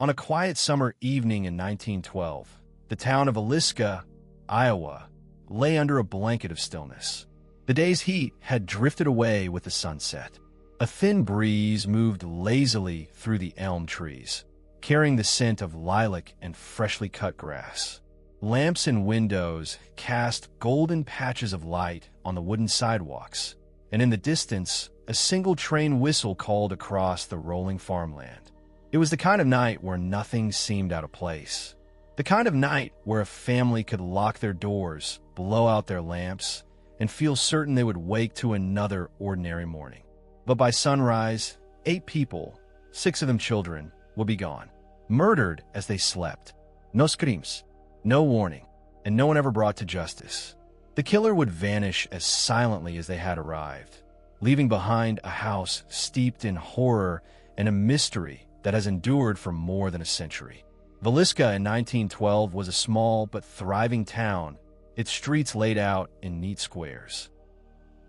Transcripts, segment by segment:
On a quiet summer evening in 1912, the town of Villisca, Iowa, lay under a blanket of stillness. The day's heat had drifted away with the sunset. A thin breeze moved lazily through the elm trees, carrying the scent of lilac and freshly cut grass. Lamps in windows cast golden patches of light on the wooden sidewalks, and in the distance, a single train whistle called across the rolling farmland. It was the kind of night where nothing seemed out of place. The kind of night where a family could lock their doors, blow out their lamps, and feel certain they would wake to another ordinary morning. But by sunrise, 8 people, 6 of them children, would be gone, murdered as they slept. No screams, no warning, and no one ever brought to justice. The killer would vanish as silently as they had arrived, leaving behind a house steeped in horror and a mystery that has endured for more than a century. Villisca in 1912 was a small but thriving town, its streets laid out in neat squares.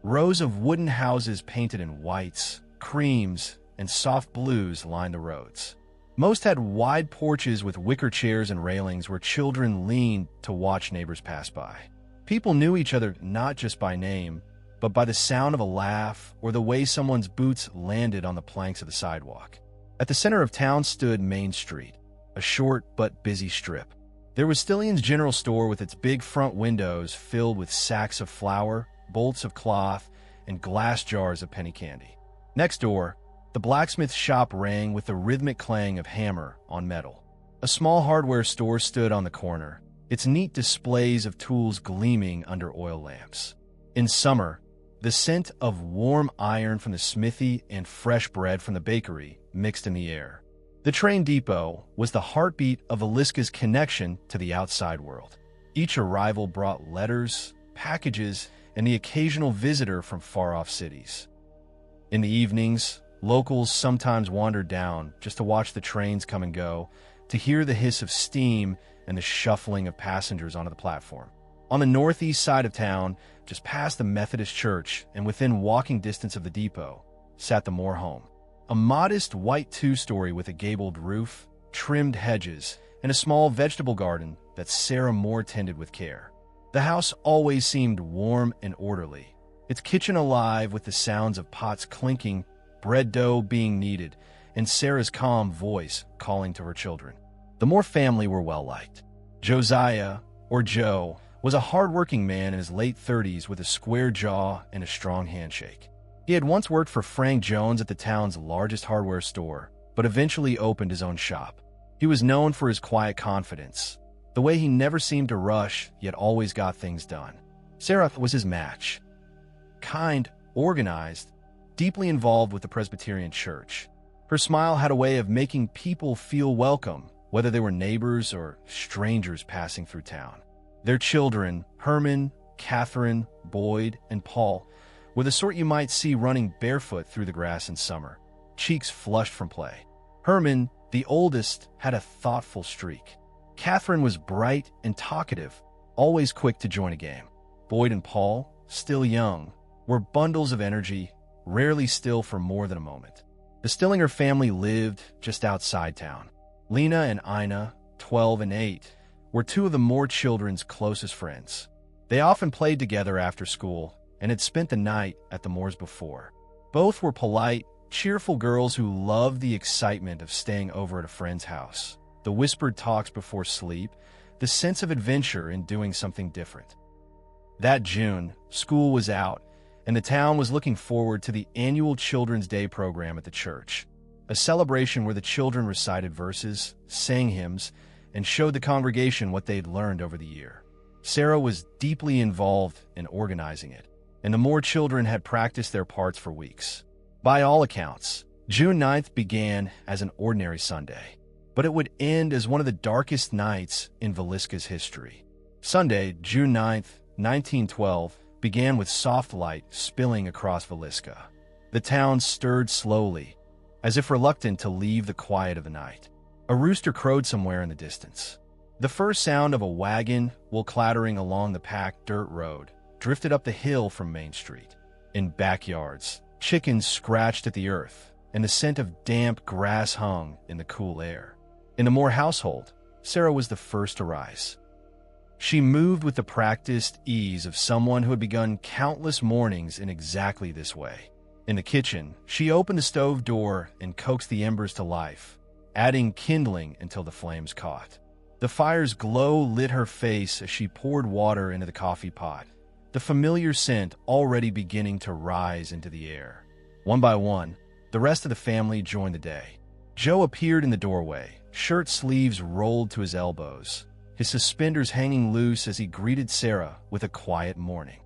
Rows of wooden houses painted in whites, creams, and soft blues lined the roads. Most had wide porches with wicker chairs and railings where children leaned to watch neighbors pass by. People knew each other not just by name, but by the sound of a laugh or the way someone's boots landed on the planks of the sidewalk. At the center of town stood Main Street, a short but busy strip. There was Stillion's General Store with its big front windows filled with sacks of flour, bolts of cloth, and glass jars of penny candy. Next door, the blacksmith shop rang with the rhythmic clang of hammer on metal. A small hardware store stood on the corner, its neat displays of tools gleaming under oil lamps. In summer, the scent of warm iron from the smithy and fresh bread from the bakery mixed in the air. The train depot was the heartbeat of Villisca's connection to the outside world. Each arrival brought letters, packages, and the occasional visitor from far-off cities. In the evenings, locals sometimes wandered down just to watch the trains come and go, to hear the hiss of steam and the shuffling of passengers onto the platform. On the northeast side of town, just past the Methodist church and within walking distance of the depot, sat the Moore home. A modest white 2-story with a gabled roof, trimmed hedges, and a small vegetable garden that Sarah Moore tended with care. The house always seemed warm and orderly, its kitchen alive with the sounds of pots clinking, bread dough being kneaded, and Sarah's calm voice calling to her children. The Moore family were well-liked. Josiah, or Joe, was a hard-working man in his late 30s with a square jaw and a strong handshake. He had once worked for Frank Jones at the town's largest hardware store, but eventually opened his own shop. He was known for his quiet confidence, the way he never seemed to rush, yet always got things done. Sarah was his match. Kind, organized, deeply involved with the Presbyterian Church. Her smile had a way of making people feel welcome, whether they were neighbors or strangers passing through town. Their children, Herman, Catherine, Boyd, and Paul, were the sort you might see running barefoot through the grass in summer, cheeks flushed from play. Herman, the oldest, had a thoughtful streak. Catherine was bright and talkative, always quick to join a game. Boyd and Paul, still young, were bundles of energy, rarely still for more than a moment. The Stillinger family lived just outside town. Lena and Ina, 12 and 8, were 2 of the Moore children's closest friends. They often played together after school and had spent the night at the Moores before. Both were polite, cheerful girls who loved the excitement of staying over at a friend's house, the whispered talks before sleep, the sense of adventure in doing something different. That June, school was out, and the town was looking forward to the annual Children's Day program at the church, a celebration where the children recited verses, sang hymns, and showed the congregation what they'd learned over the year. Sarah was deeply involved in organizing it, and the Moore children had practiced their parts for weeks. By all accounts, June 9th began as an ordinary Sunday, but it would end as one of the darkest nights in Villisca's history. Sunday, June 9th, 1912, began with soft light spilling across Villisca. The town stirred slowly, as if reluctant to leave the quiet of the night. A rooster crowed somewhere in the distance. The first sound of a wagon, while clattering along the packed dirt road, drifted up the hill from Main Street. In backyards, chickens scratched at the earth, and the scent of damp grass hung in the cool air. In the Moore household, Sarah was the first to rise. She moved with the practiced ease of someone who had begun countless mornings in exactly this way. In the kitchen, she opened the stove door and coaxed the embers to life, adding kindling until the flames caught. The fire's glow lit her face as she poured water into the coffee pot, the familiar scent already beginning to rise into the air. One by one, the rest of the family joined the day. Joe appeared in the doorway, shirt sleeves rolled to his elbows, his suspenders hanging loose as he greeted Sarah with a quiet morning.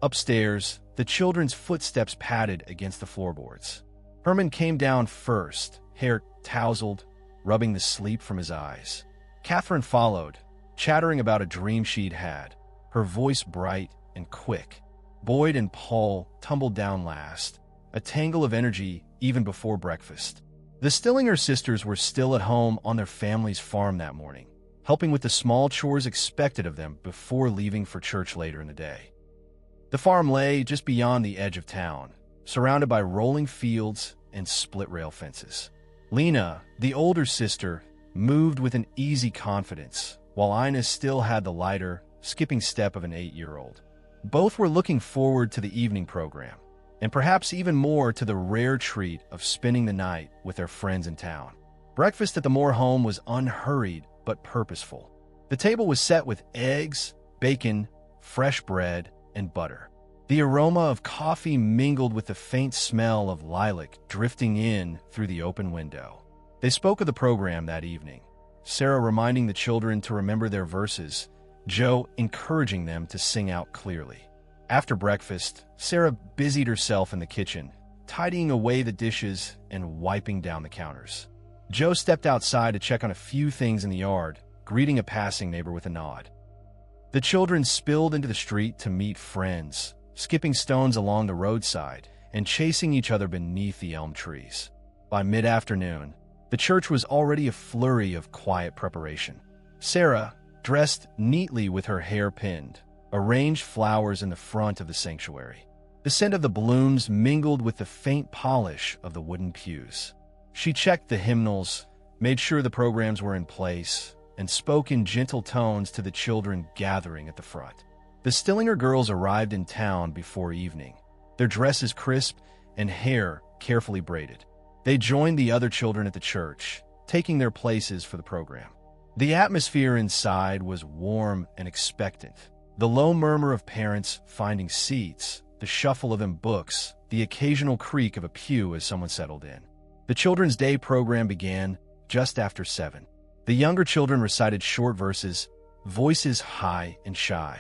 Upstairs, the children's footsteps padded against the floorboards. Herman came down first, hair tousled, rubbing the sleep from his eyes. Catherine followed, chattering about a dream she'd had, her voice bright and quick. Boyd and Paul tumbled down last, a tangle of energy even before breakfast. The Stillinger sisters were still at home on their family's farm that morning, helping with the small chores expected of them before leaving for church later in the day. The farm lay just beyond the edge of town, surrounded by rolling fields and split-rail fences. Lena, the older sister, moved with an easy confidence, while Ina still had the lighter, skipping step of an 8-year-old. Both were looking forward to the evening program, and perhaps even more to the rare treat of spending the night with their friends in town. Breakfast at the Moore home was unhurried but purposeful. The table was set with eggs, bacon, fresh bread, and butter. The aroma of coffee mingled with the faint smell of lilac drifting in through the open window. They spoke of the program that evening, Sarah reminding the children to remember their verses, Joe encouraging them to sing out clearly. After breakfast, Sarah busied herself in the kitchen, tidying away the dishes and wiping down the counters. Joe stepped outside to check on a few things in the yard, greeting a passing neighbor with a nod. The children spilled into the street to meet friends, skipping stones along the roadside and chasing each other beneath the elm trees. By mid-afternoon, the church was already a flurry of quiet preparation. Sarah, dressed neatly with her hair pinned, arranged flowers in the front of the sanctuary. The scent of the blooms mingled with the faint polish of the wooden pews. She checked the hymnals, made sure the programs were in place, and spoke in gentle tones to the children gathering at the front. The Stillinger girls arrived in town before evening, their dresses crisp and hair carefully braided. They joined the other children at the church, taking their places for the program. The atmosphere inside was warm and expectant. The low murmur of parents finding seats, the shuffle of books, the occasional creak of a pew as someone settled in. The children's day program began just after 7. The younger children recited short verses, voices high and shy.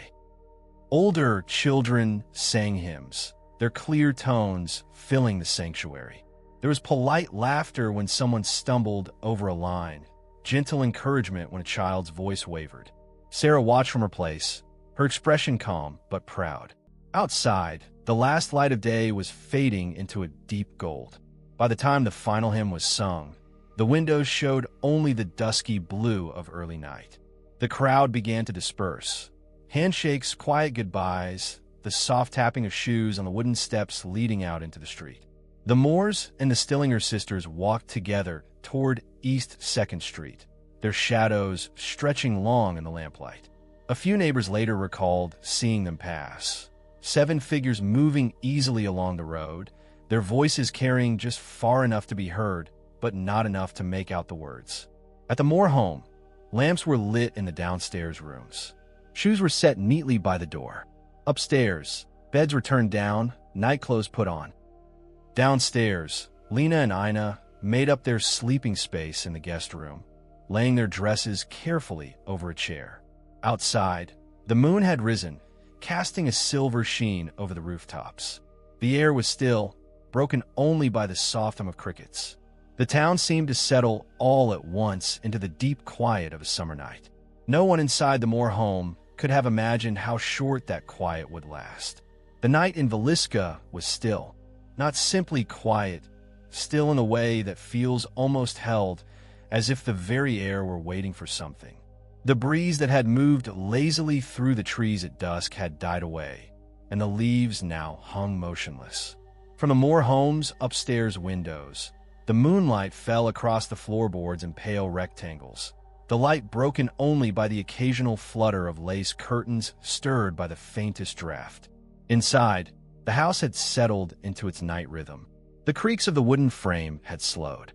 Older children sang hymns, their clear tones filling the sanctuary. There was polite laughter when someone stumbled over a line, gentle encouragement when a child's voice wavered. Sarah watched from her place, her expression calm but proud. Outside, the last light of day was fading into a deep gold. By the time the final hymn was sung, the windows showed only the dusky blue of early night. The crowd began to disperse. Handshakes, quiet goodbyes, the soft tapping of shoes on the wooden steps leading out into the street. The Moores and the Stillinger sisters walked together toward East 2nd Street, their shadows stretching long in the lamplight. A few neighbors later recalled seeing them pass, 7 figures moving easily along the road, their voices carrying just far enough to be heard, but not enough to make out the words. At the Moore home, lamps were lit in the downstairs rooms. Shoes were set neatly by the door. Upstairs, beds were turned down, nightclothes put on. Downstairs, Lena and Ina made up their sleeping space in the guest room, laying their dresses carefully over a chair. Outside, the moon had risen, casting a silver sheen over the rooftops. The air was still, broken only by the soft hum of crickets. The town seemed to settle all at once into the deep quiet of a summer night. No one inside the Moore home could have imagined how short that quiet would last. The night in Villisca was still, not simply quiet, still in a way that feels almost held, as if the very air were waiting for something. The breeze that had moved lazily through the trees at dusk had died away, and the leaves now hung motionless. From the Moore home's upstairs windows, The moonlight fell across the floorboards in pale rectangles, the light broken only by the occasional flutter of lace curtains stirred by the faintest draft. Inside, the house had settled into its night rhythm. The creaks of the wooden frame had slowed.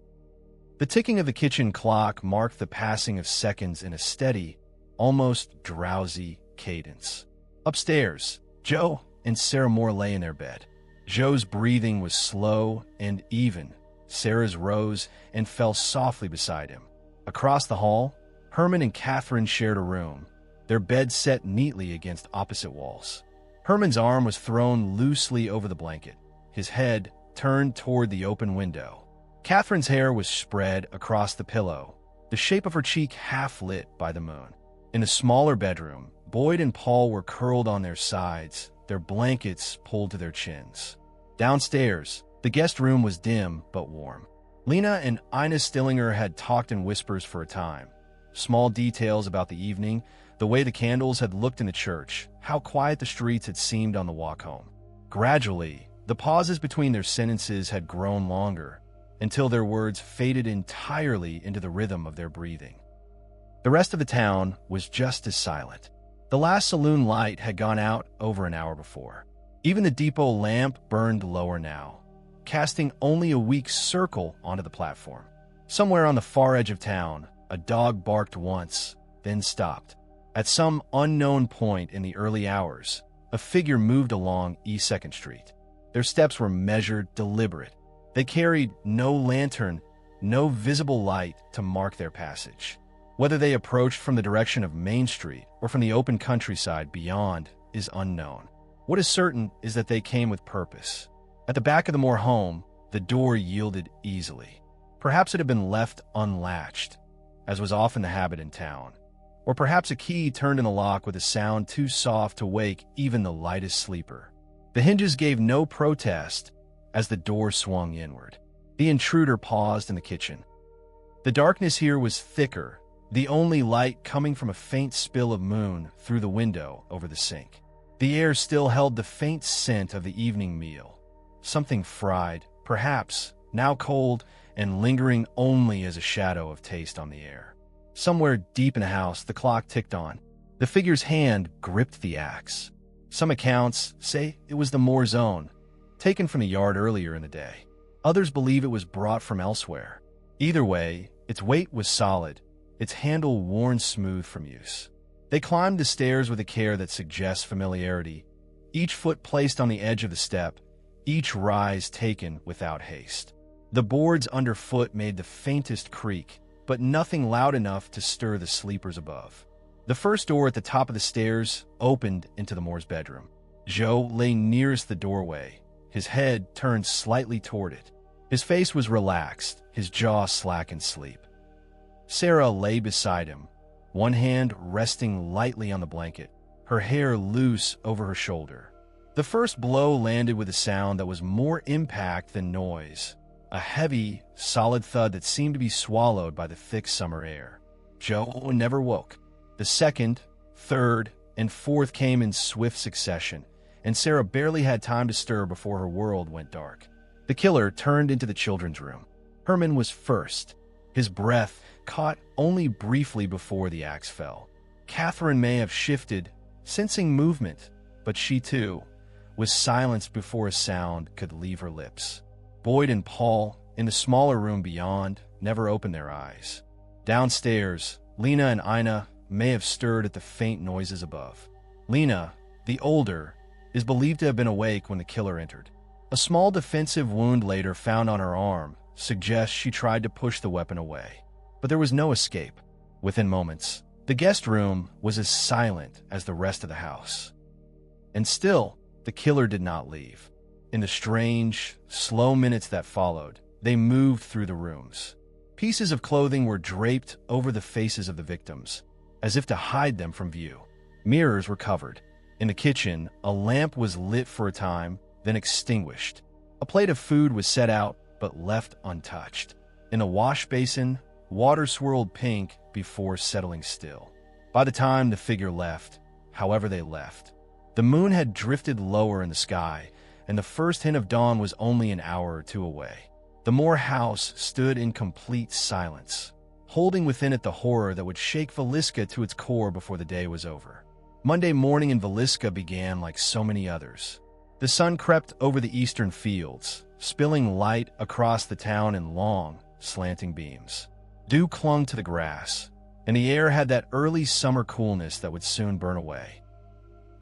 The ticking of the kitchen clock marked the passing of seconds in a steady, almost drowsy cadence. Upstairs, Joe and Sarah Moore lay in their bed. Joe's breathing was slow and even. Sarah's rose and fell softly beside him. Across the hall, Herman and Catherine shared a room, their bed set neatly against opposite walls. Herman's arm was thrown loosely over the blanket, his head turned toward the open window. Catherine's hair was spread across the pillow, the shape of her cheek half lit by the moon. In the smaller bedroom, Boyd and Paul were curled on their sides, their blankets pulled to their chins. Downstairs, the guest room was dim but warm. Lena and Ina Stillinger had talked in whispers for a time. Small details about the evening, the way the candles had looked in the church, how quiet the streets had seemed on the walk home. Gradually, the pauses between their sentences had grown longer, until their words faded entirely into the rhythm of their breathing. The rest of the town was just as silent. The last saloon light had gone out over an hour before. Even the depot lamp burned lower now, casting only a weak circle onto the platform. Somewhere on the far edge of town, a dog barked once, then stopped. At some unknown point in the early hours, a figure moved along East 2nd Street. Their steps were measured, deliberate. They carried no lantern, no visible light to mark their passage. Whether they approached from the direction of Main Street or from the open countryside beyond is unknown. What is certain is that they came with purpose. At the back of the Moore home, the door yielded easily. Perhaps it had been left unlatched, as was often the habit in town. Or perhaps a key turned in the lock with a sound too soft to wake even the lightest sleeper. The hinges gave no protest as the door swung inward. The intruder paused in the kitchen. The darkness here was thicker, the only light coming from a faint spill of moon through the window over the sink. The air still held the faint scent of the evening meal. Something fried, perhaps, now cold and lingering only as a shadow of taste on the air. Somewhere deep in the house, the clock ticked on. The figure's hand gripped the axe. Some accounts say it was the Moore's own, taken from the yard earlier in the day. Others believe it was brought from elsewhere. Either way, its weight was solid, its handle worn smooth from use. They climbed the stairs with a care that suggests familiarity, each foot placed on the edge of the step, each rise taken without haste. The boards underfoot made the faintest creak, but nothing loud enough to stir the sleepers above. The first door at the top of the stairs opened into the Moore's bedroom. Joe lay nearest the doorway, his head turned slightly toward it. His face was relaxed, his jaw slack in sleep. Sarah lay beside him, one hand resting lightly on the blanket, her hair loose over her shoulder. The first blow landed with a sound that was more impact than noise, a heavy, solid thud that seemed to be swallowed by the thick summer air. Joe never woke. The second, third, and fourth came in swift succession, and Sarah barely had time to stir before her world went dark. The killer turned into the children's room. Herman was first, his breath caught only briefly before the axe fell. Catherine may have shifted, sensing movement, but she too was silenced before a sound could leave her lips. Boyd and Paul, in the smaller room beyond, never opened their eyes. Downstairs, Lena and Ina may have stirred at the faint noises above. Lena, the older, is believed to have been awake when the killer entered. A small defensive wound later found on her arm suggests she tried to push the weapon away. But there was no escape. Within moments, the guest room was as silent as the rest of the house. And still, the killer did not leave. In the strange, slow minutes that followed, they moved through the rooms. Pieces of clothing were draped over the faces of the victims, as if to hide them from view. Mirrors were covered. In the kitchen, a lamp was lit for a time, then extinguished. A plate of food was set out, but left untouched. In a wash basin, water swirled pink before settling still. By the time the figure left, however they left, the moon had drifted lower in the sky, and the first hint of dawn was only an hour or two away. The Moore house stood in complete silence, holding within it the horror that would shake Villisca to its core before the day was over. Monday morning in Villisca began like so many others. The sun crept over the eastern fields, spilling light across the town in long, slanting beams. Dew clung to the grass, and the air had that early summer coolness that would soon burn away.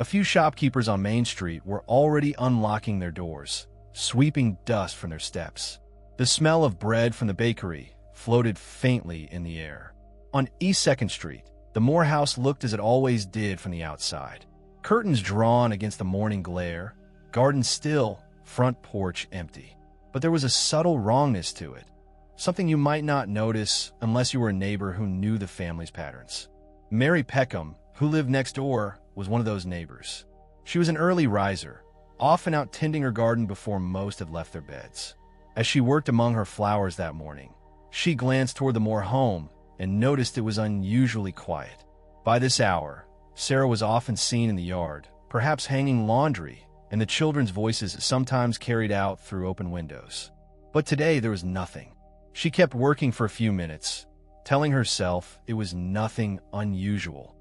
A few shopkeepers on Main Street were already unlocking their doors, sweeping dust from their steps. The smell of bread from the bakery floated faintly in the air. On East 2nd Street, the Moore house looked as it always did from the outside. Curtains drawn against the morning glare, garden still, front porch empty. But there was a subtle wrongness to it, something you might not notice unless you were a neighbor who knew the family's patterns. Mary Peckham, who lived next door, was one of those neighbors. She was an early riser, often out tending her garden before most had left their beds. As she worked among her flowers that morning, she glanced toward the Moore home and noticed it was unusually quiet. By this hour, Sarah was often seen in the yard, perhaps hanging laundry, and the children's voices sometimes carried out through open windows. But today there was nothing. She kept working for a few minutes, telling herself it was nothing unusual.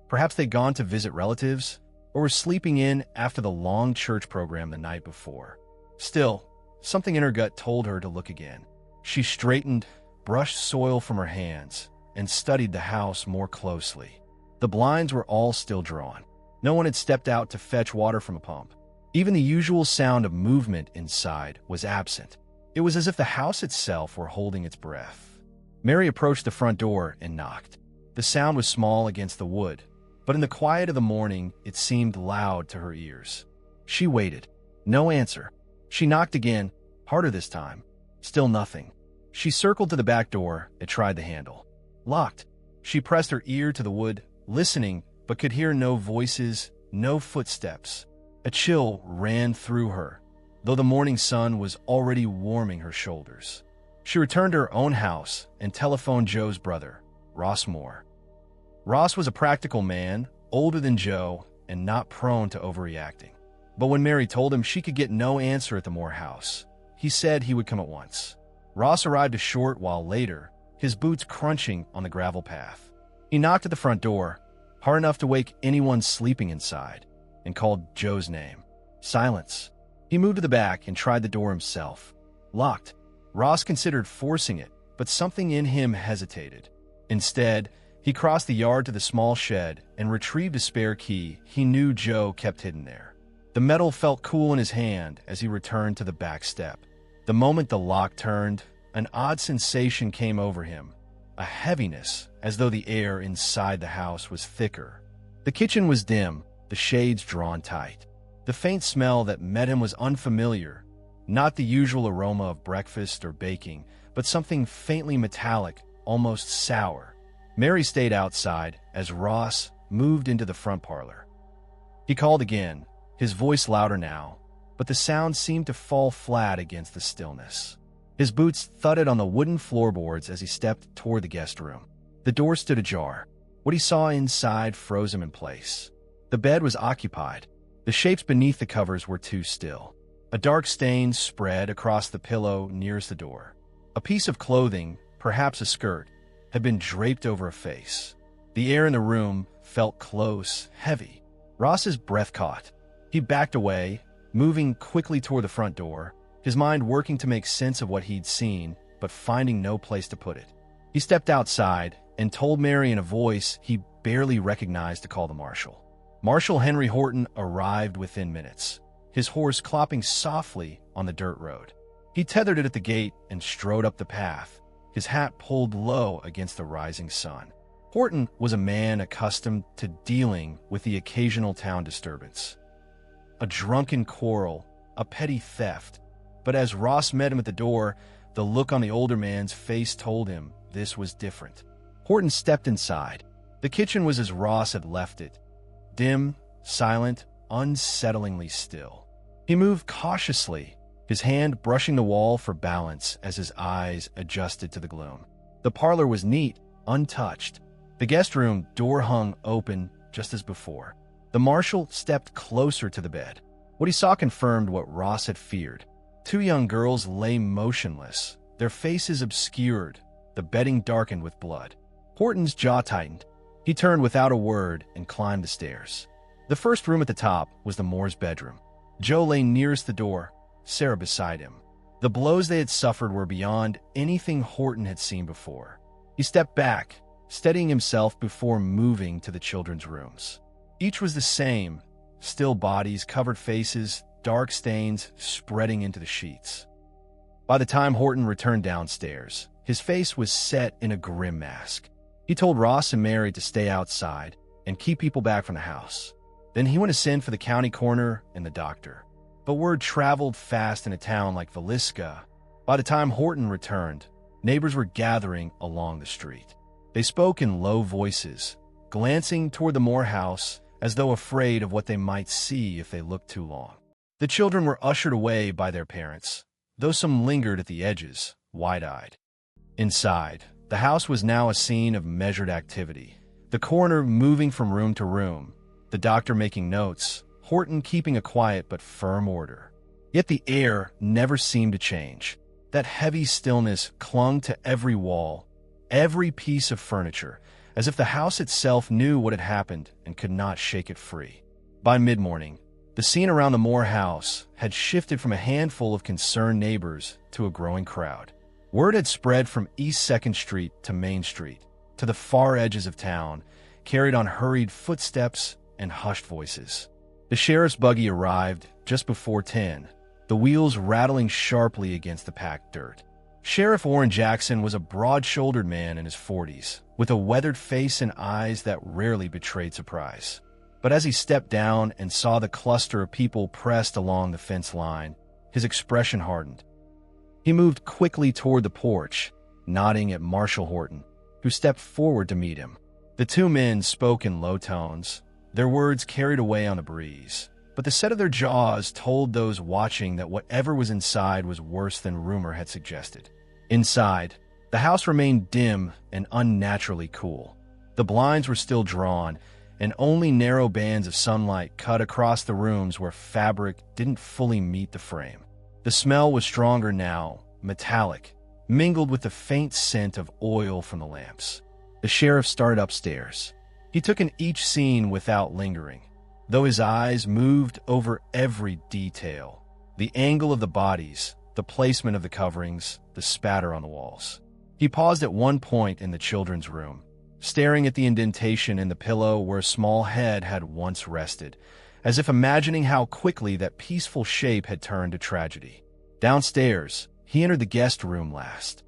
Perhaps they'd gone to visit relatives, or were sleeping in after the long church program the night before. Still, something in her gut told her to look again. She straightened, brushed soil from her hands, and studied the house more closely. The blinds were all still drawn. No one had stepped out to fetch water from a pump. Even the usual sound of movement inside was absent. It was as if the house itself were holding its breath. Mary approached the front door and knocked. The sound was small against the wood, but in the quiet of the morning, it seemed loud to her ears. She waited. No answer. She knocked again, harder this time. Still nothing. She circled to the back door and tried the handle. Locked. She pressed her ear to the wood, listening, but could hear no voices, no footsteps. A chill ran through her, though the morning sun was already warming her shoulders. She returned to her own house and telephoned Joe's brother, Ross Moore. Ross was a practical man, older than Joe, and not prone to overreacting. But when Mary told him she could get no answer at the Moore house, he said he would come at once. Ross arrived a short while later, his boots crunching on the gravel path. He knocked at the front door, hard enough to wake anyone sleeping inside, and called Joe's name. Silence. He moved to the back and tried the door himself. Locked. Ross considered forcing it, but something in him hesitated. Instead, he crossed the yard to the small shed and retrieved a spare key he knew Joe kept hidden there. The metal felt cool in his hand as he returned to the back step. The moment the lock turned, an odd sensation came over him, a heaviness, as though the air inside the house was thicker. The kitchen was dim, the shades drawn tight. The faint smell that met him was unfamiliar, not the usual aroma of breakfast or baking, but something faintly metallic, almost sour. Mary stayed outside as Ross moved into the front parlor. He called again, his voice louder now, but the sound seemed to fall flat against the stillness. His boots thudded on the wooden floorboards as he stepped toward the guest room. The door stood ajar. What he saw inside froze him in place. The bed was occupied. The shapes beneath the covers were too still. A dark stain spread across the pillow nearest the door. A piece of clothing, perhaps a skirt, had been draped over a face. The air in the room felt close, heavy. Ross's breath caught. He backed away, moving quickly toward the front door, his mind working to make sense of what he'd seen, but finding no place to put it. He stepped outside and told Mary in a voice he barely recognized to call the marshal. Marshal Henry Horton arrived within minutes, his horse clopping softly on the dirt road. He tethered it at the gate and strode up the path, his hat pulled low against the rising sun. Horton was a man accustomed to dealing with the occasional town disturbance. A drunken quarrel, a petty theft. But as Ross met him at the door, the look on the older man's face told him this was different. Horton stepped inside. The kitchen was as Ross had left it, dim, silent, unsettlingly still. He moved cautiously, his hand brushing the wall for balance as his eyes adjusted to the gloom. The parlor was neat, untouched. The guest room door hung open just as before. The marshal stepped closer to the bed. What he saw confirmed what Ross had feared. Two young girls lay motionless, their faces obscured, the bedding darkened with blood. Horton's jaw tightened. He turned without a word and climbed the stairs. The first room at the top was the Moore's bedroom. Joe lay nearest the door, Sarah beside him. The blows they had suffered were beyond anything Horton had seen before. He stepped back, steadying himself before moving to the children's rooms. Each was the same: still bodies, covered faces, dark stains spreading into the sheets. By the time Horton returned downstairs, his face was set in a grim mask. He told Ross and Mary to stay outside and keep people back from the house. Then he went to send for the county coroner and the doctor. But word traveled fast in a town like Villisca. By the time Horton returned, neighbors were gathering along the street. They spoke in low voices, glancing toward the Moore house as though afraid of what they might see if they looked too long. The children were ushered away by their parents, though some lingered at the edges, wide-eyed. Inside, the house was now a scene of measured activity. The coroner moving from room to room, the doctor making notes, Horton keeping a quiet but firm order. Yet the air never seemed to change. That heavy stillness clung to every wall, every piece of furniture, as if the house itself knew what had happened and could not shake it free. By mid-morning, the scene around the Moore house had shifted from a handful of concerned neighbors to a growing crowd. Word had spread from East 2nd Street to Main Street, to the far edges of town, carried on hurried footsteps and hushed voices. The sheriff's buggy arrived just before 10, the wheels rattling sharply against the packed dirt. Sheriff Orrin Jackson was a broad-shouldered man in his 40s, with a weathered face and eyes that rarely betrayed surprise. But as he stepped down and saw the cluster of people pressed along the fence line, his expression hardened. He moved quickly toward the porch, nodding at Marshal Horton, who stepped forward to meet him. The two men spoke in low tones, their words carried away on the breeze, but the set of their jaws told those watching that whatever was inside was worse than rumor had suggested. Inside, the house remained dim and unnaturally cool. The blinds were still drawn, and only narrow bands of sunlight cut across the rooms where fabric didn't fully meet the frame. The smell was stronger now, metallic, mingled with the faint scent of oil from the lamps. The sheriff started upstairs. He took in each scene without lingering, though his eyes moved over every detail: the angle of the bodies, the placement of the coverings, the spatter on the walls. He paused at one point in the children's room, staring at the indentation in the pillow where a small head had once rested, as if imagining how quickly that peaceful shape had turned to tragedy. Downstairs, he entered the guest room last.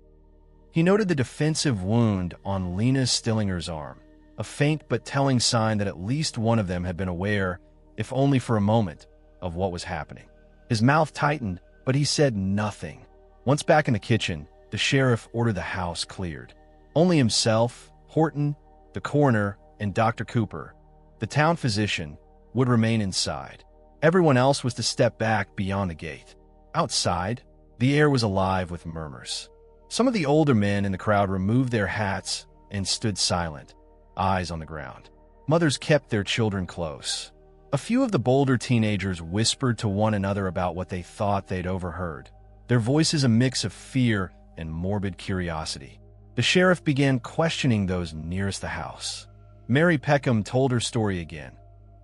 He noted the defensive wound on Lena Stillinger's arm, a faint but telling sign that at least one of them had been aware, if only for a moment, of what was happening. His mouth tightened, but he said nothing. Once back in the kitchen, the sheriff ordered the house cleared. Only himself, Horton, the coroner, and Dr. Cooper, the town physician, would remain inside. Everyone else was to step back beyond the gate. Outside, the air was alive with murmurs. Some of the older men in the crowd removed their hats and stood silent, eyes on the ground. Mothers kept their children close. A few of the bolder teenagers whispered to one another about what they thought they'd overheard, their voices a mix of fear and morbid curiosity. The sheriff began questioning those nearest the house. Mary Peckham told her story again,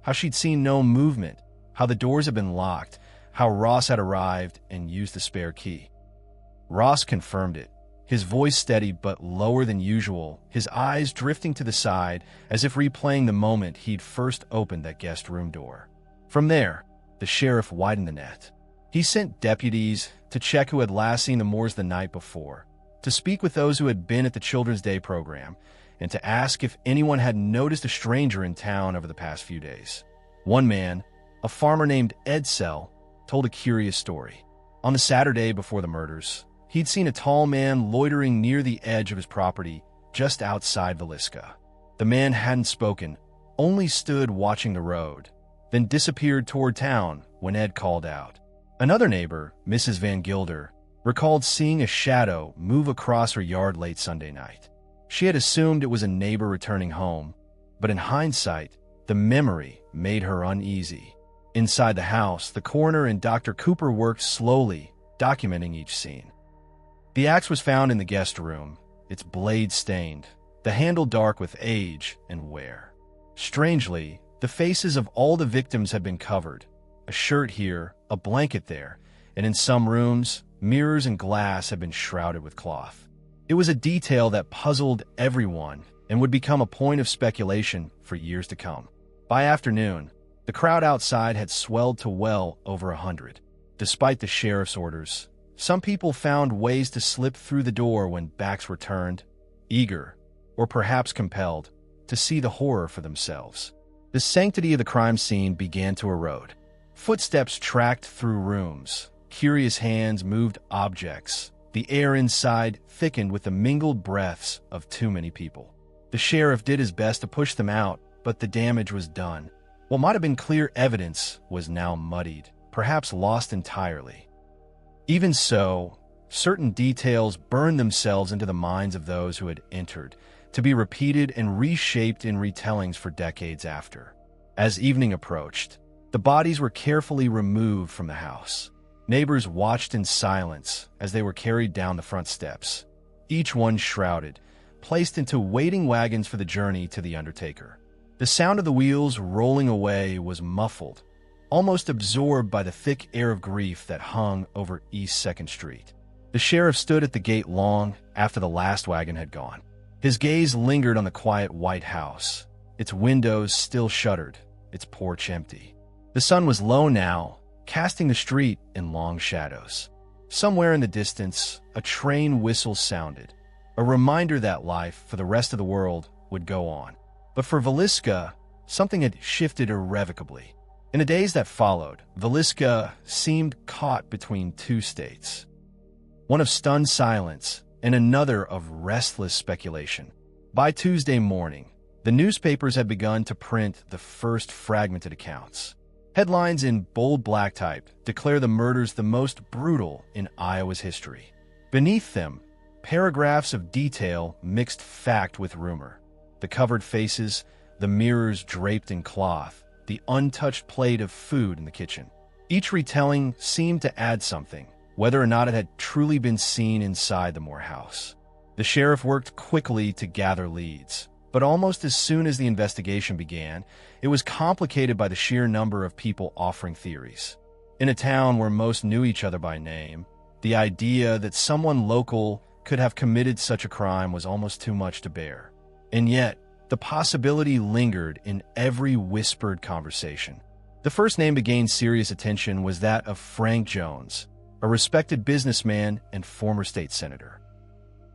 how she'd seen no movement, how the doors had been locked, how Ross had arrived and used the spare key. Ross confirmed it, his voice steady but lower than usual, his eyes drifting to the side as if replaying the moment he'd first opened that guest room door. From there, the sheriff widened the net. He sent deputies to check who had last seen the Moores the night before, to speak with those who had been at the Children's Day program, and to ask if anyone had noticed a stranger in town over the past few days. One man, a farmer named Edsel, told a curious story. On the Saturday before the murders, he'd seen a tall man loitering near the edge of his property just outside Villisca. The man hadn't spoken, only stood watching the road, then disappeared toward town when Ed called out. Another neighbor, Mrs. Van Gilder, recalled seeing a shadow move across her yard late Sunday night. She had assumed it was a neighbor returning home, but in hindsight, the memory made her uneasy. Inside the house, the coroner and Dr. Cooper worked slowly, documenting each scene. The axe was found in the guest room, its blade stained, the handle dark with age and wear. Strangely, the faces of all the victims had been covered, a shirt here, a blanket there, and in some rooms, mirrors and glass had been shrouded with cloth. It was a detail that puzzled everyone and would become a point of speculation for years to come. By afternoon, the crowd outside had swelled to well over 100. Despite the sheriff's orders, some people found ways to slip through the door when backs were turned, eager, or perhaps compelled, to see the horror for themselves. The sanctity of the crime scene began to erode. Footsteps tracked through rooms, curious hands moved objects. The air inside thickened with the mingled breaths of too many people. The sheriff did his best to push them out, but the damage was done. What might have been clear evidence was now muddied, perhaps lost entirely. Even so, certain details burned themselves into the minds of those who had entered, to be repeated and reshaped in retellings for decades after. As evening approached, the bodies were carefully removed from the house. Neighbors watched in silence as they were carried down the front steps, each one shrouded, placed into waiting wagons for the journey to the undertaker. The sound of the wheels rolling away was muffled, almost absorbed by the thick air of grief that hung over East 2nd Street. The sheriff stood at the gate long after the last wagon had gone. His gaze lingered on the quiet white house, its windows still shuttered, its porch empty. The sun was low now, casting the street in long shadows. Somewhere in the distance, a train whistle sounded, a reminder that life for the rest of the world would go on. But for Villisca, something had shifted irrevocably. In the days that followed, Villisca seemed caught between two states, one of stunned silence and another of restless speculation. By Tuesday morning, the newspapers had begun to print the first fragmented accounts. Headlines in bold black type declare the murders the most brutal in Iowa's history. Beneath them, paragraphs of detail mixed fact with rumor. The covered faces, the mirrors draped in cloth, the untouched plate of food in the kitchen. Each retelling seemed to add something, whether or not it had truly been seen inside the Moore house. The sheriff worked quickly to gather leads, but almost as soon as the investigation began, it was complicated by the sheer number of people offering theories. In a town where most knew each other by name, the idea that someone local could have committed such a crime was almost too much to bear. And yet, the possibility lingered in every whispered conversation. The first name to gain serious attention was that of Frank Jones, a respected businessman and former state senator.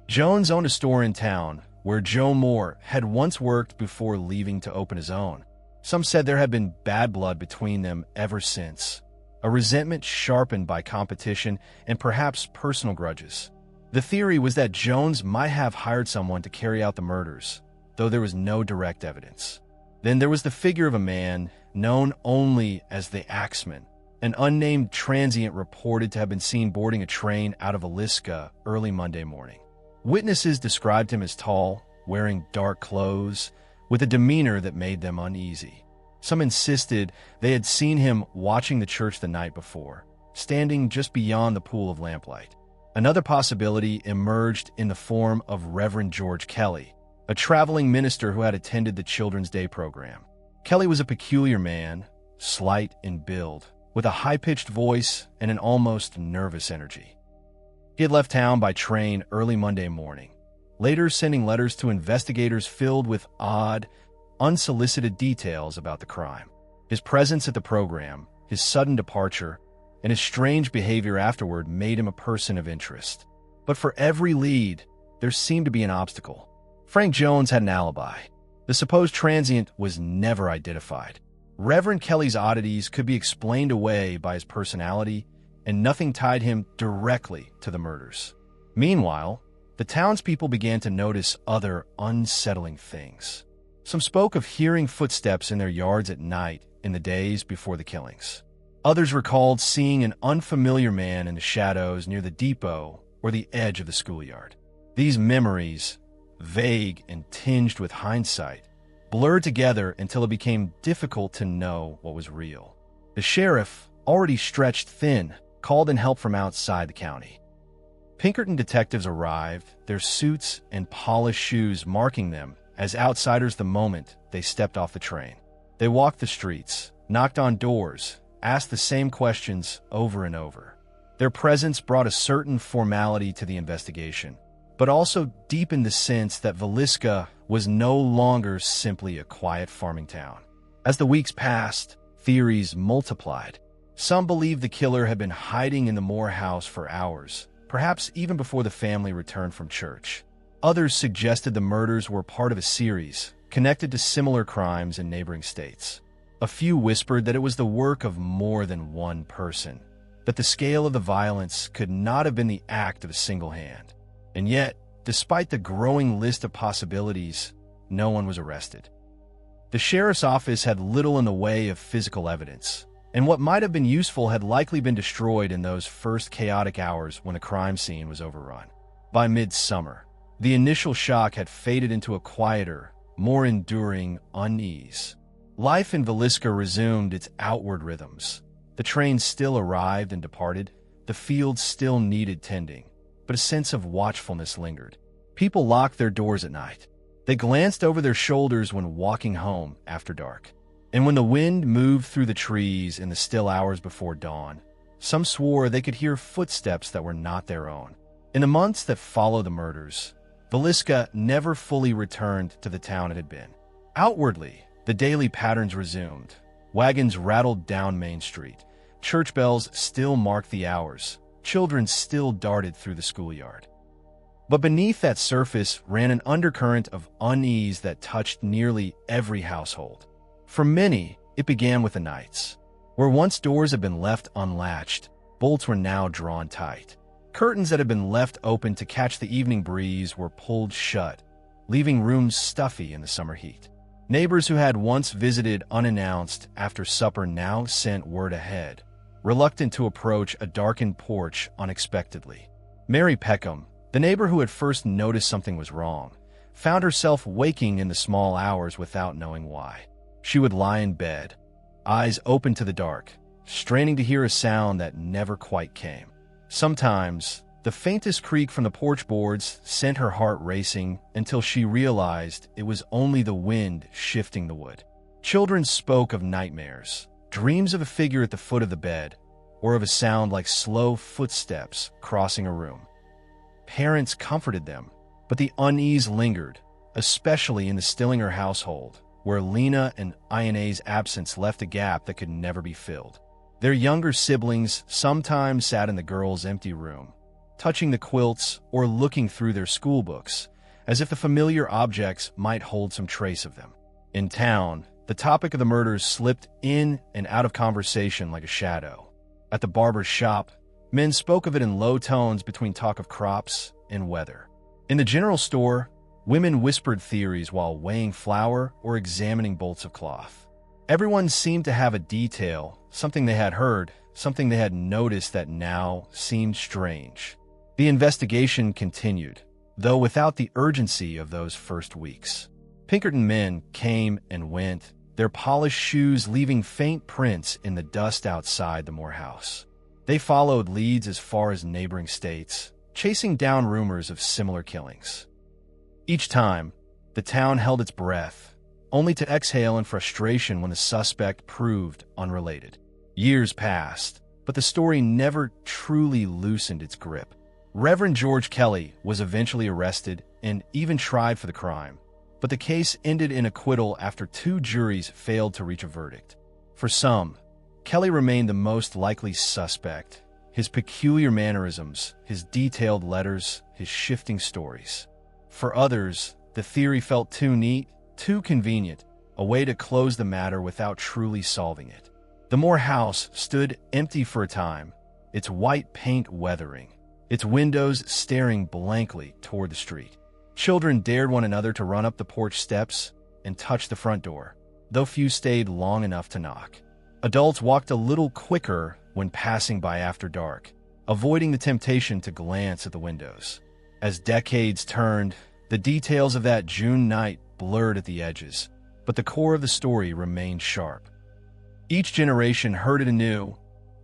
Jones owned a store in town where Joe Moore had once worked before leaving to open his own. Some said there had been bad blood between them ever since, a resentment sharpened by competition and perhaps personal grudges. The theory was that Jones might have hired someone to carry out the murders, though there was no direct evidence. Then there was the figure of a man known only as the Axeman, an unnamed transient reported to have been seen boarding a train out of Villisca early Monday morning. Witnesses described him as tall, wearing dark clothes, with a demeanor that made them uneasy. Some insisted they had seen him watching the church the night before, standing just beyond the pool of lamplight. Another possibility emerged in the form of Reverend George Kelly, a traveling minister who had attended the Children's Day program. Kelly was a peculiar man, slight in build, with a high-pitched voice and an almost nervous energy. He had left town by train early Monday morning, later sending letters to investigators filled with odd, unsolicited details about the crime. His presence at the program, his sudden departure, and his strange behavior afterward made him a person of interest. But for every lead, there seemed to be an obstacle. Frank Jones had an alibi. The supposed transient was never identified. Reverend Kelly's oddities could be explained away by his personality, and nothing tied him directly to the murders. Meanwhile, the townspeople began to notice other unsettling things. Some spoke of hearing footsteps in their yards at night in the days before the killings. Others recalled seeing an unfamiliar man in the shadows near the depot or the edge of the schoolyard. These memories, vague and tinged with hindsight, blurred together until it became difficult to know what was real. The sheriff, already stretched thin, called in help from outside the county. Pinkerton detectives arrived, their suits and polished shoes marking them as outsiders the moment they stepped off the train. They walked the streets, knocked on doors, asked the same questions over and over. Their presence brought a certain formality to the investigation, but also deepened the sense that Villisca was no longer simply a quiet farming town. As the weeks passed, theories multiplied. Some believed the killer had been hiding in the Moore house for hours, perhaps even before the family returned from church. Others suggested the murders were part of a series, connected to similar crimes in neighboring states. A few whispered that it was the work of more than one person, that the scale of the violence could not have been the act of a single hand. And yet, despite the growing list of possibilities, no one was arrested. The sheriff's office had little in the way of physical evidence, and what might have been useful had likely been destroyed in those first chaotic hours when the crime scene was overrun. By midsummer, the initial shock had faded into a quieter, more enduring unease. Life in Villisca resumed its outward rhythms. The trains still arrived and departed, the fields still needed tending, but a sense of watchfulness lingered. People locked their doors at night. They glanced over their shoulders when walking home after dark. And when the wind moved through the trees in the still hours before dawn, some swore they could hear footsteps that were not their own. In the months that followed the murders, Villisca never fully returned to the town it had been. Outwardly, the daily patterns resumed. Wagons rattled down Main Street. Church bells still marked the hours. Children still darted through the schoolyard. But beneath that surface ran an undercurrent of unease that touched nearly every household. For many, it began with the nights. Where once doors had been left unlatched, bolts were now drawn tight. Curtains that had been left open to catch the evening breeze were pulled shut, leaving rooms stuffy in the summer heat. Neighbors who had once visited unannounced after supper now sent word ahead, reluctant to approach a darkened porch unexpectedly. Mary Peckham, the neighbor who had first noticed something was wrong, found herself waking in the small hours without knowing why. She would lie in bed, eyes open to the dark, straining to hear a sound that never quite came. Sometimes, the faintest creak from the porch boards sent her heart racing until she realized it was only the wind shifting the wood. Children spoke of nightmares, dreams of a figure at the foot of the bed, or of a sound like slow footsteps crossing a room. Parents comforted them, but the unease lingered, especially in the Stillinger household, where Lena and Ina's absence left a gap that could never be filled. Their younger siblings sometimes sat in the girls' empty room, touching the quilts or looking through their school books, as if the familiar objects might hold some trace of them. In town, the topic of the murders slipped in and out of conversation like a shadow. At the barber's shop, men spoke of it in low tones between talk of crops and weather. In the general store, women whispered theories while weighing flour or examining bolts of cloth. Everyone seemed to have a detail, something they had heard, something they had noticed that now seemed strange. The investigation continued, though without the urgency of those first weeks. Pinkerton men came and went, their polished shoes leaving faint prints in the dust outside the Moore house. They followed leads as far as neighboring states, chasing down rumors of similar killings. Each time, the town held its breath, only to exhale in frustration when the suspect proved unrelated. Years passed, but the story never truly loosened its grip. Reverend George Kelly was eventually arrested and even tried for the crime, but the case ended in acquittal after 2 juries failed to reach a verdict. For some, Kelly remained the most likely suspect, his peculiar mannerisms, his detailed letters, his shifting stories. For others, the theory felt too neat, too convenient, a way to close the matter without truly solving it. The Moore house stood empty for a time, its white paint weathering, its windows staring blankly toward the street. Children dared one another to run up the porch steps and touch the front door, though few stayed long enough to knock. Adults walked a little quicker when passing by after dark, avoiding the temptation to glance at the windows. As decades turned, the details of that June night blurred at the edges, but the core of the story remained sharp. Each generation heard it anew,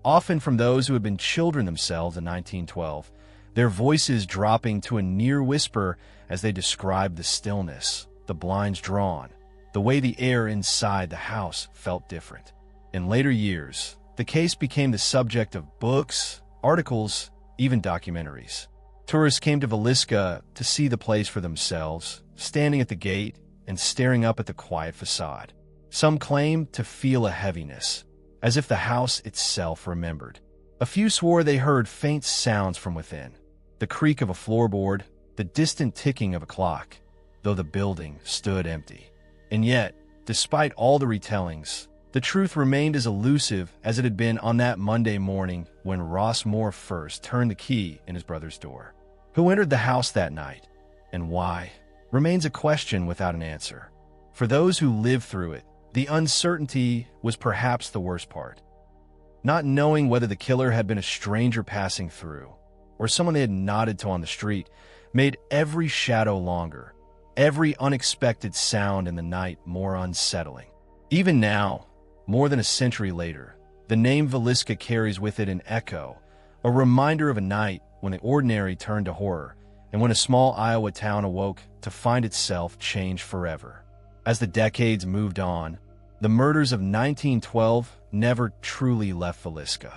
often from those who had been children themselves in 1912, their voices dropping to a near whisper as they described the stillness, the blinds drawn, the way the air inside the house felt different. In later years, the case became the subject of books, articles, even documentaries. Tourists came to Villisca to see the place for themselves, standing at the gate and staring up at the quiet facade. Some claimed to feel a heaviness, as if the house itself remembered. A few swore they heard faint sounds from within, the creak of a floorboard, the distant ticking of a clock, though the building stood empty. And yet, despite all the retellings, the truth remained as elusive as it had been on that Monday morning when Ross Moore first turned the key in his brother's door. Who entered the house that night, and why, remains a question without an answer. For those who lived through it, the uncertainty was perhaps the worst part. Not knowing whether the killer had been a stranger passing through, or someone they had nodded to on the street, made every shadow longer, every unexpected sound in the night more unsettling. Even now, more than a century later, the name Villisca carries with it an echo, a reminder of a night when the ordinary turned to horror, and when a small Iowa town awoke to find itself changed forever. As the decades moved on, the murders of 1912 never truly left Villisca.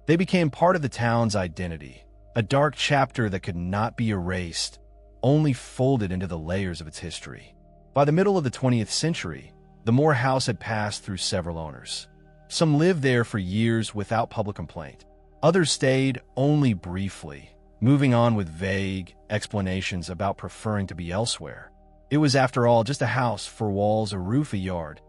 They became part of the town's identity, a dark chapter that could not be erased, only folded into the layers of its history. By the middle of the 20th century, the Moore house had passed through several owners. Some lived there for years without public complaint. Others stayed only briefly, moving on with vague explanations about preferring to be elsewhere. It was, after all, just a house, four walls, a roof, a yard.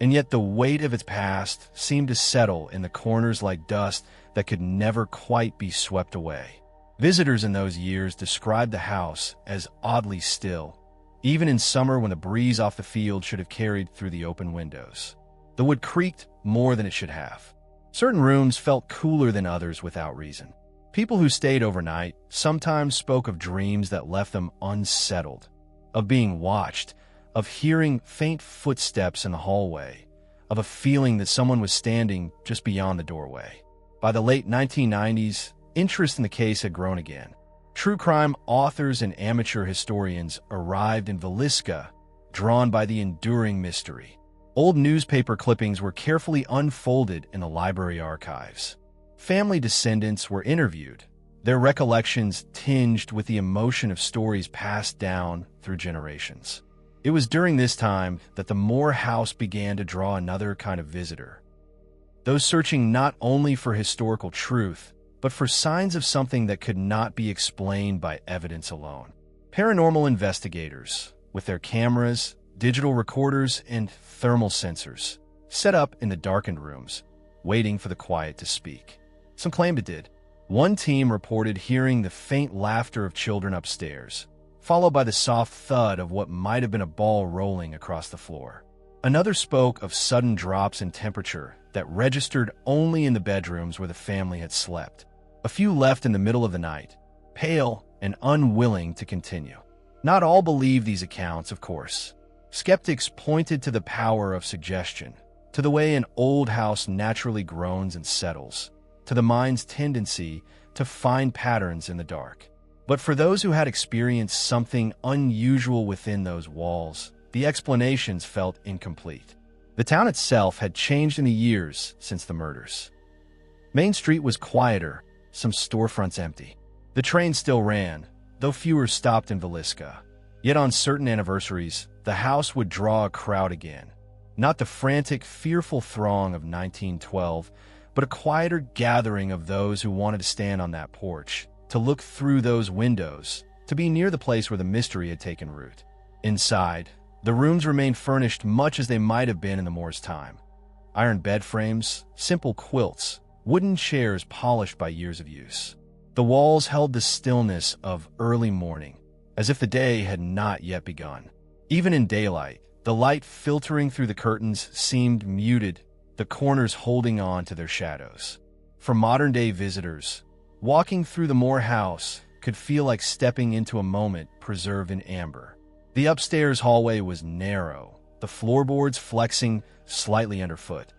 And yet the weight of its past seemed to settle in the corners like dust that could never quite be swept away. Visitors in those years described the house as oddly still, even in summer when the breeze off the field should have carried through the open windows. The wood creaked more than it should have. Certain rooms felt cooler than others without reason. People who stayed overnight sometimes spoke of dreams that left them unsettled, of being watched, of hearing faint footsteps in the hallway, of a feeling that someone was standing just beyond the doorway. By the late 1990s, interest in the case had grown again. True crime authors and amateur historians arrived in Villisca, drawn by the enduring mystery. Old newspaper clippings were carefully unfolded in the library archives. Family descendants were interviewed, their recollections tinged with the emotion of stories passed down through generations. It was during this time that the Moore house began to draw another kind of visitor. Those searching not only for historical truth, but for signs of something that could not be explained by evidence alone. Paranormal investigators, with their cameras, digital recorders, and thermal sensors, set up in the darkened rooms, waiting for the quiet to speak. Some claimed it did. One team reported hearing the faint laughter of children upstairs, followed by the soft thud of what might have been a ball rolling across the floor. Another spoke of sudden drops in temperature that registered only in the bedrooms where the family had slept. A few left in the middle of the night, pale and unwilling to continue. Not all believed these accounts, of course. Skeptics pointed to the power of suggestion, to the way an old house naturally groans and settles, to the mind's tendency to find patterns in the dark. But for those who had experienced something unusual within those walls, the explanations felt incomplete. The town itself had changed in the years since the murders. Main Street was quieter, some storefronts empty. The train still ran, though fewer stopped in Villisca. Yet on certain anniversaries, the house would draw a crowd again. Not the frantic, fearful throng of 1912, but a quieter gathering of those who wanted to stand on that porch, to look through those windows, to be near the place where the mystery had taken root. Inside, the rooms remained furnished much as they might have been in the Moore's time. Iron bed frames, simple quilts, wooden chairs polished by years of use. The walls held the stillness of early morning, as if the day had not yet begun. Even in daylight, the light filtering through the curtains seemed muted, the corners holding on to their shadows. For modern-day visitors, walking through the Moore house could feel like stepping into a moment preserved in amber. The upstairs hallway was narrow, the floorboards flexing slightly underfoot.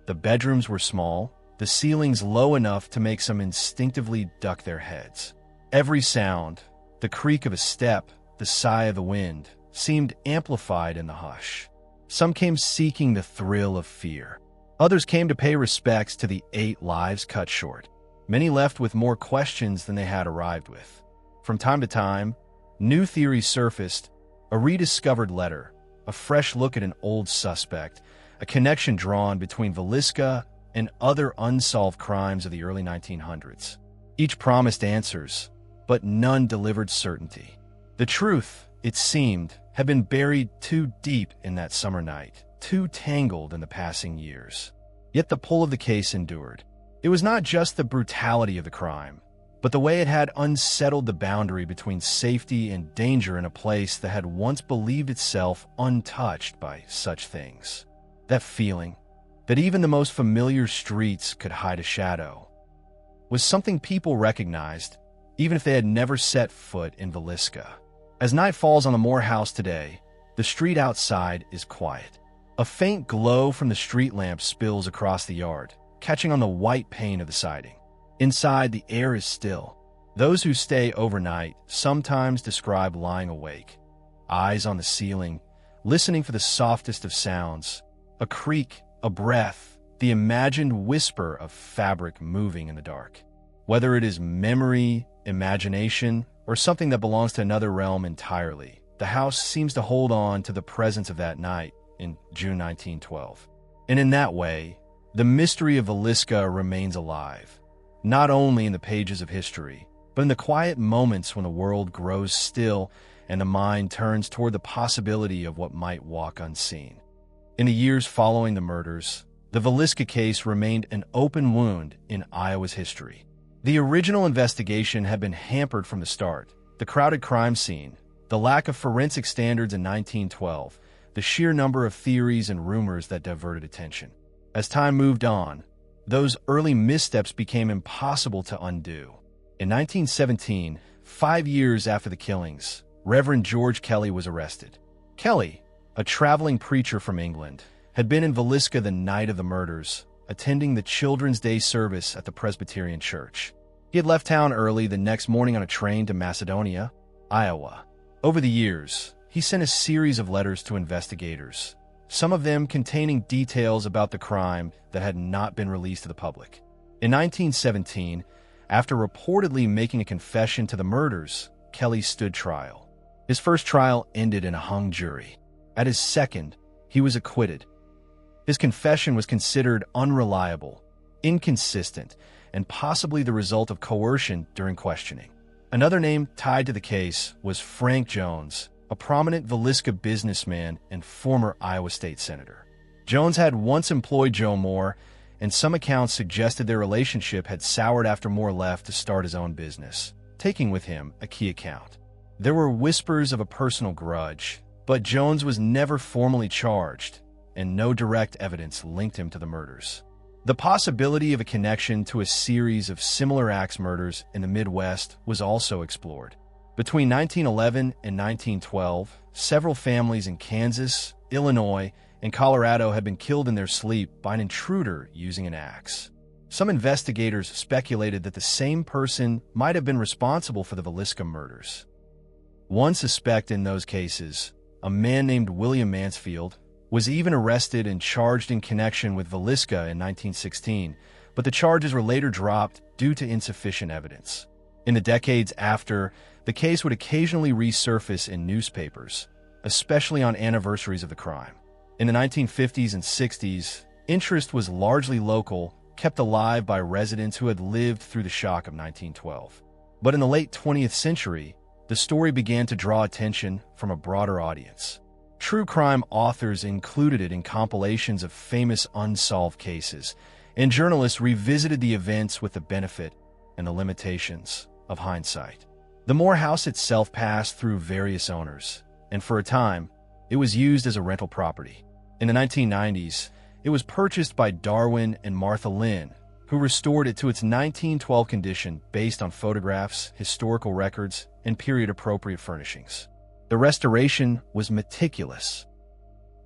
The bedrooms were small, the ceilings low enough to make some instinctively duck their heads. Every sound, the creak of a step, the sigh of the wind, seemed amplified in the hush. Some came seeking the thrill of fear. Others came to pay respects to the 8 lives cut short. Many left with more questions than they had arrived with. From time to time, new theories surfaced: a rediscovered letter, a fresh look at an old suspect, a connection drawn between Villisca and other unsolved crimes of the early 1900s. Each promised answers, but none delivered certainty. The truth, it seemed, had been buried too deep in that summer night, too tangled in the passing years. Yet the pull of the case endured. It was not just the brutality of the crime, but the way it had unsettled the boundary between safety and danger in a place that had once believed itself untouched by such things. That feeling, that even the most familiar streets could hide a shadow, was something people recognized, even if they had never set foot in Villisca. As night falls on the Moore house today, the street outside is quiet. A faint glow from the street lamp spills across the yard, catching on the white pane of the siding. Inside, the air is still. Those who stay overnight sometimes describe lying awake, eyes on the ceiling, listening for the softest of sounds, a creak, a breath, the imagined whisper of fabric moving in the dark. Whether it is memory, imagination, or something that belongs to another realm entirely, the house seems to hold on to the presence of that night in June 1912. And in that way, the mystery of Villisca remains alive, not only in the pages of history, but in the quiet moments when the world grows still and the mind turns toward the possibility of what might walk unseen. In the years following the murders, the Villisca case remained an open wound in Iowa's history. The original investigation had been hampered from the start. The crowded crime scene, the lack of forensic standards in 1912, the sheer number of theories and rumors that diverted attention. As time moved on, those early missteps became impossible to undo. In 1917, 5 years after the killings, Reverend George Kelly was arrested. Kelly, a traveling preacher from England, had been in Villisca the night of the murders, attending the Children's Day service at the Presbyterian Church. He had left town early the next morning on a train to Macedonia, Iowa. Over the years, he sent a series of letters to investigators, some of them containing details about the crime that had not been released to the public. In 1917, after reportedly making a confession to the murders, Kelly stood trial. His first trial ended in a hung jury. At his second, he was acquitted. His confession was considered unreliable, inconsistent, and possibly the result of coercion during questioning. Another name tied to the case was Frank Jones, a prominent Villisca businessman and former Iowa State Senator. Jones had once employed Joe Moore, and some accounts suggested their relationship had soured after Moore left to start his own business, taking with him a key account. There were whispers of a personal grudge, but Jones was never formally charged, and no direct evidence linked him to the murders. The possibility of a connection to a series of similar axe murders in the Midwest was also explored. Between 1911 and 1912, several families in Kansas, Illinois, and Colorado had been killed in their sleep by an intruder using an axe. Some investigators speculated that the same person might have been responsible for the Villisca murders. One suspect in those cases, a man named William Mansfield, was even arrested and charged in connection with Villisca in 1916, but the charges were later dropped due to insufficient evidence. In the decades after, the case would occasionally resurface in newspapers, especially on anniversaries of the crime. In the 1950s and 60s, interest was largely local, kept alive by residents who had lived through the shock of 1912. But in the late 20th century, the story began to draw attention from a broader audience. True crime authors included it in compilations of famous unsolved cases, and journalists revisited the events with the benefit and the limitations of hindsight. The Moore house itself passed through various owners, and for a time, it was used as a rental property. In the 1990s, it was purchased by Darwin and Martha Lynn, who restored it to its 1912 condition based on photographs, historical records, and period-appropriate furnishings. The restoration was meticulous.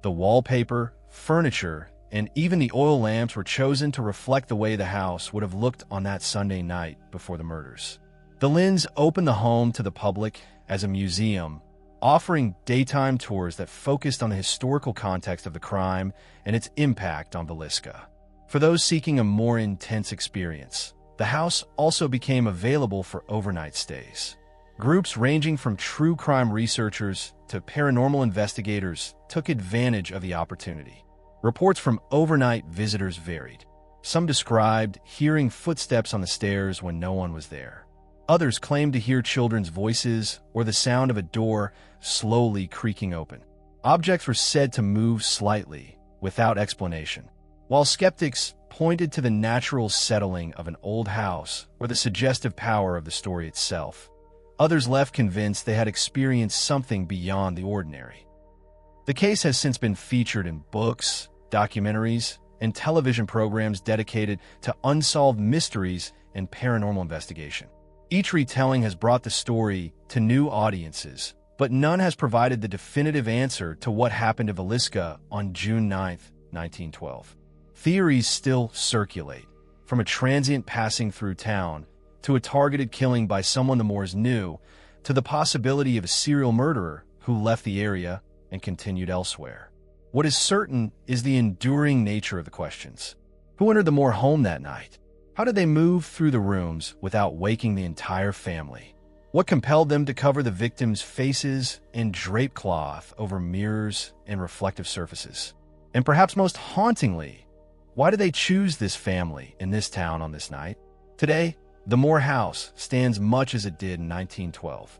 The wallpaper, furniture, and even the oil lamps were chosen to reflect the way the house would have looked on that Sunday night before the murders. The Lynns opened the home to the public as a museum, offering daytime tours that focused on the historical context of the crime and its impact on Villisca. For those seeking a more intense experience, the house also became available for overnight stays. Groups ranging from true crime researchers to paranormal investigators took advantage of the opportunity. Reports from overnight visitors varied. Some described hearing footsteps on the stairs when no one was there. Others claimed to hear children's voices or the sound of a door slowly creaking open. Objects were said to move slightly, without explanation. While skeptics pointed to the natural settling of an old house or the suggestive power of the story itself, others left convinced they had experienced something beyond the ordinary. The case has since been featured in books, documentaries, and television programs dedicated to unsolved mysteries and paranormal investigation. Each retelling has brought the story to new audiences, but none has provided the definitive answer to what happened to Villisca on June 9, 1912. Theories still circulate, from a transient passing through town to a targeted killing by someone the Moors knew, to the possibility of a serial murderer who left the area and continued elsewhere. What is certain is the enduring nature of the questions. Who entered the Moore home that night? How did they move through the rooms without waking the entire family? What compelled them to cover the victims' faces in drape cloth over mirrors and reflective surfaces? And perhaps most hauntingly, why did they choose this family in this town on this night? Today, the Moore house stands much as it did in 1912.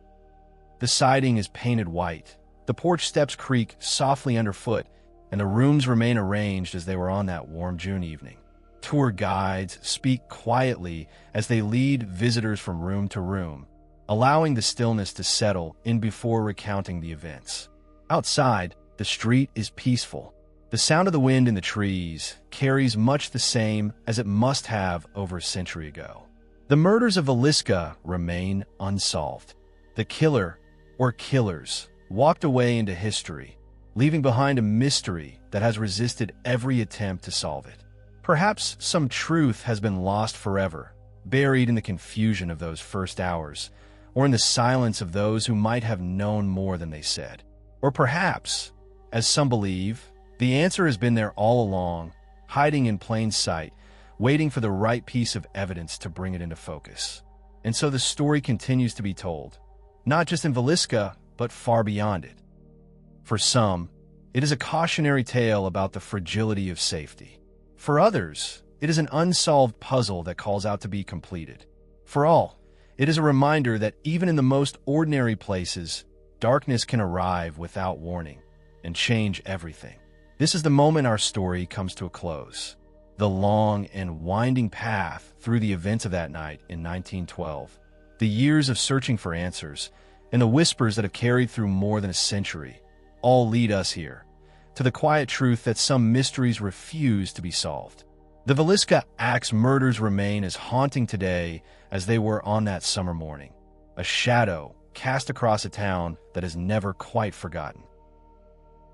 The siding is painted white, the porch steps creak softly underfoot, and the rooms remain arranged as they were on that warm June evening. Tour guides speak quietly as they lead visitors from room to room, allowing the stillness to settle in before recounting the events. Outside, the street is peaceful. The sound of the wind in the trees carries much the same as it must have over a century ago. The murders of Villisca remain unsolved. The killer, or killers, walked away into history, leaving behind a mystery that has resisted every attempt to solve it. Perhaps some truth has been lost forever, buried in the confusion of those first hours, or in the silence of those who might have known more than they said. Or perhaps, as some believe, the answer has been there all along, hiding in plain sight, waiting for the right piece of evidence to bring it into focus. And so the story continues to be told, not just in Villisca, but far beyond it. For some, it is a cautionary tale about the fragility of safety. For others, it is an unsolved puzzle that calls out to be completed. For all, it is a reminder that even in the most ordinary places, darkness can arrive without warning and change everything. This is the moment our story comes to a close. The long and winding path through the events of that night in 1912, the years of searching for answers, and the whispers that have carried through more than a century, all lead us here, to the quiet truth that some mysteries refuse to be solved. The Villisca Axe Murders remain as haunting today as they were on that summer morning, a shadow cast across a town that is never quite forgotten.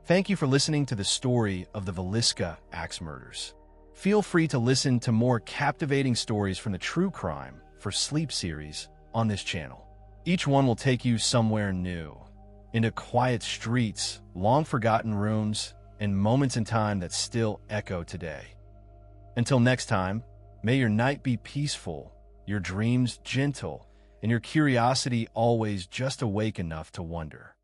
Thank you for listening to the story of the Villisca Axe Murders. Feel free to listen to more captivating stories from the True Crime for Sleep series on this channel. Each one will take you somewhere new, into quiet streets, long-forgotten rooms, and moments in time that still echo today. Until next time, may your night be peaceful, your dreams gentle, and your curiosity always just awake enough to wonder.